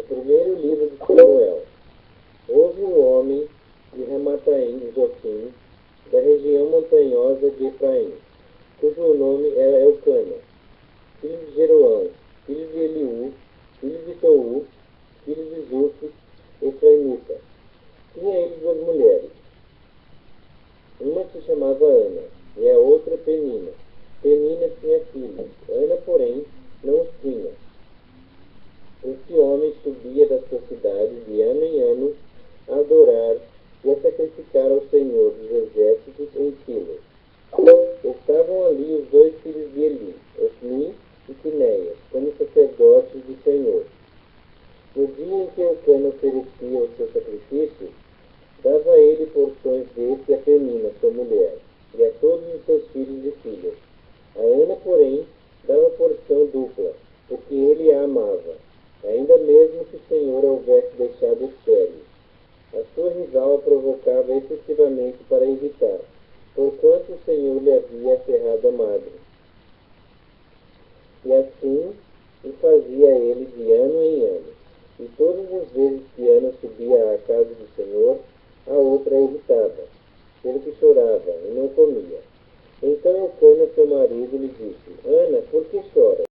Primeiro livro de Samuel. Houve um homem de Ramataim, de Zoquim, da região montanhosa de Efraim, cujo nome era Elcana, filho de Jeroão, filho de Eliú, filho de Tou, filho de Zufi, efraimita. Tinha ele duas mulheres. Uma se chamava Ana, e a outra Penina. Penina tinha filhos, Ana, porém, não os tinha. Este homem subia da sua cidade de ano em ano a adorar e a sacrificar ao Senhor dos Exércitos em Silo. Estavam ali os dois filhos de Eli, Ofni e Finéias, como sacerdotes do Senhor. No dia em que Elcana oferecia o seu sacrifício, dava ele porções deste a Penina, sua mulher, e a todos os seus filhos e filhas. A Ana, porém, dava porção dupla, porque ele a amava, ainda mesmo que o Senhor a houvesse deixado estéril. A sua rival a provocava excessivamente para irritar, porquanto o Senhor lhe havia aferrado a madre. E assim o fazia ele de ano em ano. E todas as vezes que Ana subia à casa do Senhor, a outra a irritava, pelo que chorava e não comia. Então Elcana, seu marido, lhe disse: Ana, por que choras?